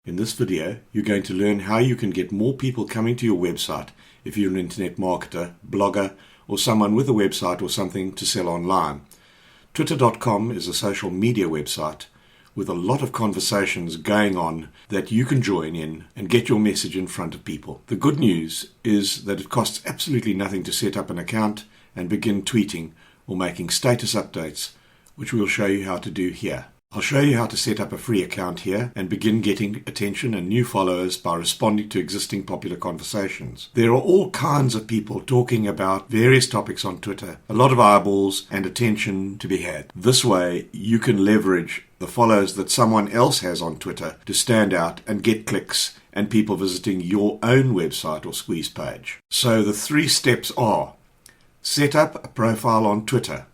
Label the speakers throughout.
Speaker 1: In this video, you're going to learn how you can get more people coming to your website if you're an internet marketer, blogger, or someone with a website or something to sell online. Twitter.com is a social media website with a lot of conversations going on that you can join in and get your message in front of people. The good news is that it costs absolutely nothing to set up an account and begin tweeting or making status updates, which we'll show you how to do here. I'll show you how to set up a free account here and begin getting attention and new followers by responding to existing popular conversations. There are all kinds of people talking about various topics on Twitter, a lot of eyeballs and attention to be had. This way, you can leverage the followers that someone else has on Twitter to stand out and get clicks and people visiting your own website or squeeze page. So the 3 steps are: set up a profile on Twitter,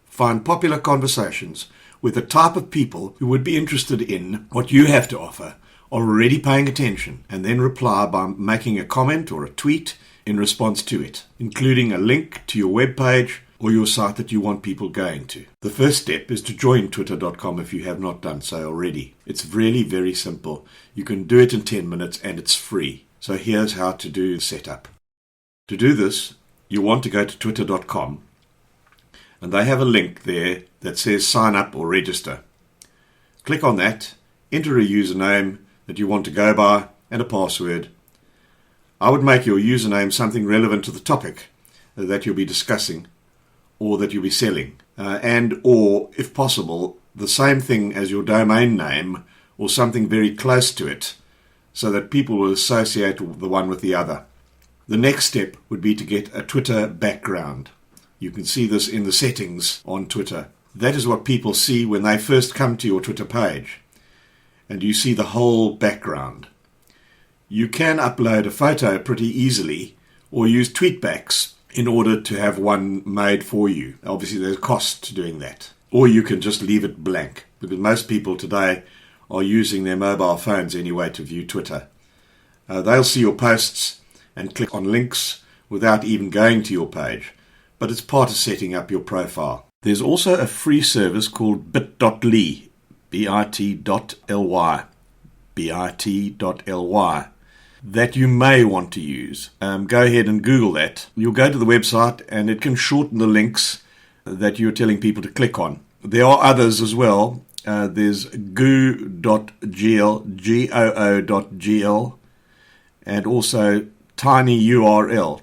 Speaker 1: find popular conversations with the type of people who would be interested in what you have to offer, are already paying attention, and then reply by making a comment or a tweet in response to it, including a link to your web page or your site that you want people going to. The first step is to join Twitter.com if you have not done so already. It's really very simple. You can do it in 10 minutes and it's free. So here's how to do the setup. To do this, you want to go to Twitter.com, and they have a link there that says sign up or register. Click on that, enter a username that you want to go by and a password. I would make your username something relevant to the topic that you'll be discussing or that you'll be selling, and or, if possible, the same thing as your domain name or something very close to it, so that people will associate the one with the other. The next step would be to get a Twitter background. You can see this in the settings on Twitter. That is what people see when they first come to your Twitter page. And you see the whole background. You can upload a photo pretty easily or use tweetbacks in order to have one made for you. Obviously there's a cost to doing that. Or you can just leave it blank, because most people today are using their mobile phones anyway to view Twitter. They'll see your posts and click on links without even going to your page. But it's part of setting up your profile. There's also a free service called bit.ly, bit.ly, bit.ly, that you may want to use. Go ahead and Google that. You'll go to the website and it can shorten the links that you're telling people to click on. There are others as well. There's goo.gl, goo.gl, and also tinyurl.com.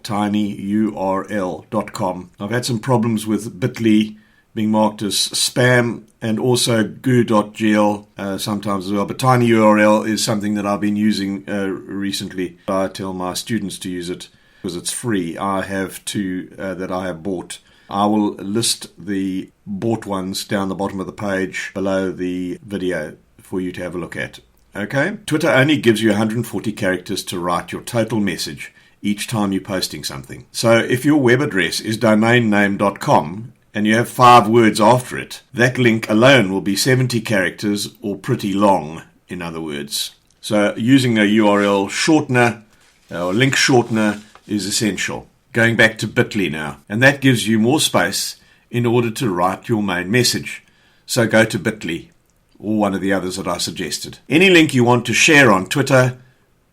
Speaker 1: I've had some problems with Bitly being marked as spam, and also goo.gl sometimes as well. But tinyurl is something that I've been using recently. I tell my students to use it because it's free. I have 2 that I have bought. I will list the bought ones down the bottom of the page below the video for you to have a look at. Okay? Twitter only gives you 140 characters to write your total message each time you're posting something. So if your web address is domainname.com and you have 5 words after it, that link alone will be 70 characters, or pretty long, in other words. So using a URL shortener or link shortener is essential. Going back to Bitly now, and that gives you more space in order to write your main message. So go to Bitly, or one of the others that I suggested. Any link you want to share on Twitter,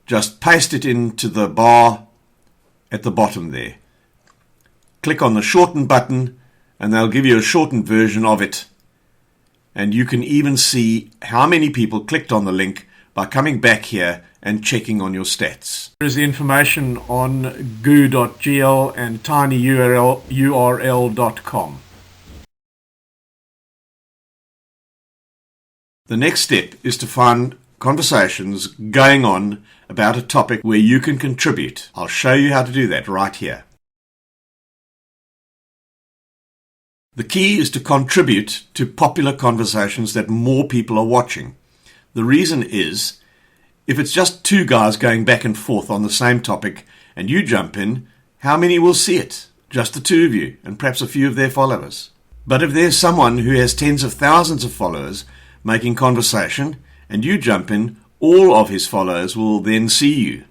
Speaker 1: just paste it into the bar at the bottom there. Click on the shorten button and they'll give you a shortened version of it. And you can even see how many people clicked on the link by coming back here and checking on your stats. Here is the information on goo.gl and tinyurl.com. The next step is to find conversations going on about a topic where you can contribute. I'll show you how to do that right here. The key is to contribute to popular conversations that more people are watching. The reason is, if it's just 2 guys going back and forth on the same topic and you jump in, how many will see it? Just the 2 of you and perhaps a few of their followers. But if there's someone who has tens of thousands of followers making conversation and you jump in, all of his followers will then see you.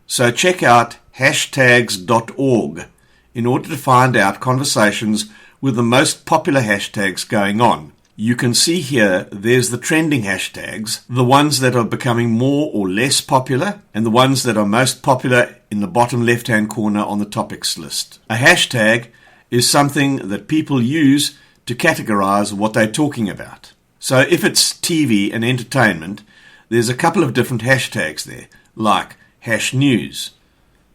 Speaker 1: So check out hashtags.org in order to find out conversations with the most popular hashtags going on. you can see here there's the trending hashtags, the ones that are becoming more or less popular, and the ones that are most popular in the bottom left-hand corner on the topics list. A hashtag is something that people use to categorize what they're talking about. So if it's TV and entertainment, there's a couple of different hashtags there, like hash news.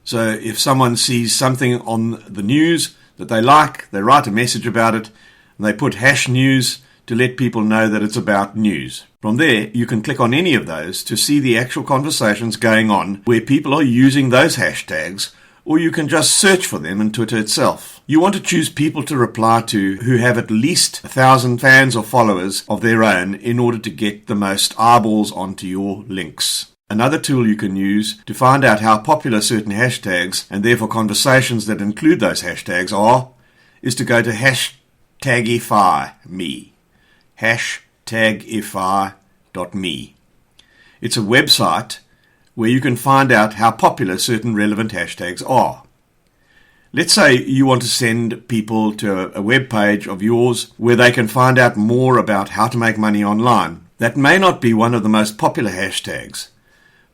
Speaker 1: So if someone sees something on the news that they like, they write a message about it, and they put hash news to let people know that it's about news. From there, you can click on any of those to see the actual conversations going on where people are using those hashtags, or you can just search for them in Twitter itself. You want to choose people to reply to who have at least 1,000 fans or followers of their own in order to get the most eyeballs onto your links. Another tool you can use to find out how popular certain hashtags, and therefore conversations that include those hashtags, are, is to go to hashtagify.me. hashtagify.me. It's a website where you can find out how popular certain relevant hashtags are. Let's say you want to send people to a web page of yours where they can find out more about how to make money online. That may not be one of the most popular hashtags,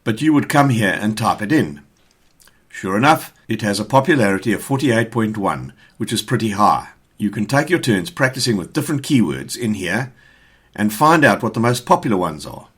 Speaker 1: but you would come here and type it in. Sure enough, it has a popularity of 48.1, which is pretty high. You can take your turns practicing with different keywords in here and find out what the most popular ones are,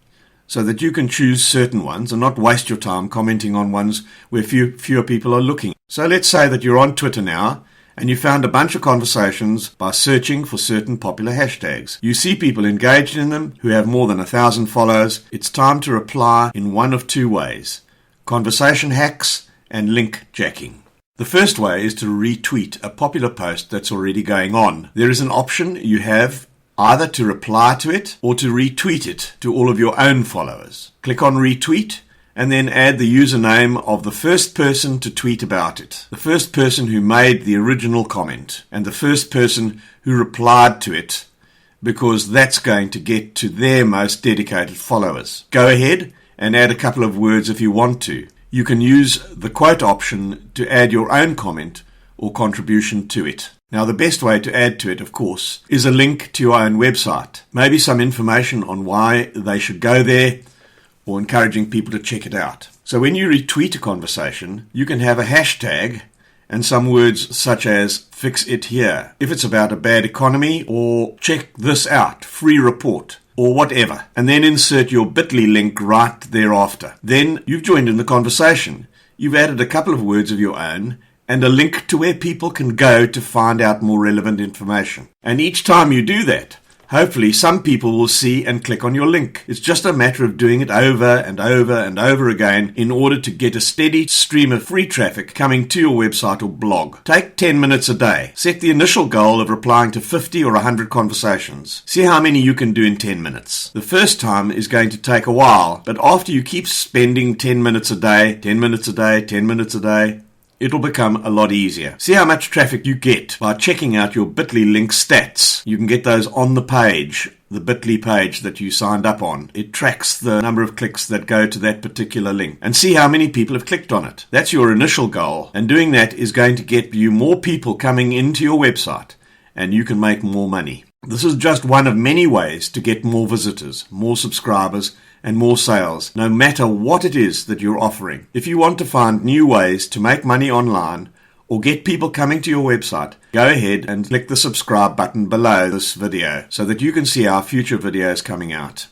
Speaker 1: so that you can choose certain ones and not waste your time commenting on ones where fewer people are looking. So let's say that you're on Twitter now and you found a bunch of conversations by searching for certain popular hashtags. You see people engaged in them who have more than 1,000 followers. It's time to reply in one of two ways: conversation hacks and link jacking. The first way is to retweet a popular post that's already going on. There is an option you have either to reply to it or to retweet it to all of your own followers. Click on retweet and then add the username of the first person to tweet about it, the first person who made the original comment, and the first person who replied to it, because that's going to get to their most dedicated followers. Go ahead and add a couple of words if you want to. You can use the quote option to add your own comment or contribution to it. Now, the best way to add to it, of course, is a link to your own website. Maybe some information on why they should go there, or encouraging people to check it out. So when you retweet a conversation, you can have a hashtag and some words such as fix it here, if it's about a bad economy, or check this out, free report, or whatever, and then insert your bit.ly link right thereafter. Then you've joined in the conversation. You've added a couple of words of your own and a link to where people can go to find out more relevant information. And each time you do that, hopefully some people will see and click on your link. It's just a matter of doing it over and over and over again in order to get a steady stream of free traffic coming to your website or blog. Take 10 minutes a day. Set the initial goal of replying to 50 or 100 conversations. See how many you can do in 10 minutes. The first time is going to take a while, but after you keep spending 10 minutes a day, 10 minutes a day, 10 minutes a day, it'll become a lot easier. See how much traffic you get by checking out your bit.ly link stats. You can get those on the page, the bit.ly page that you signed up on. It tracks the number of clicks that go to that particular link. And see how many people have clicked on it. That's your initial goal. And doing that is going to get you more people coming into your website. And you can make more money. This is just one of many ways to get more visitors, more subscribers, and more sales, no matter what it is that you're offering. If you want to find new ways to make money online or get people coming to your website, go ahead and click the subscribe button below this video so that you can see our future videos coming out.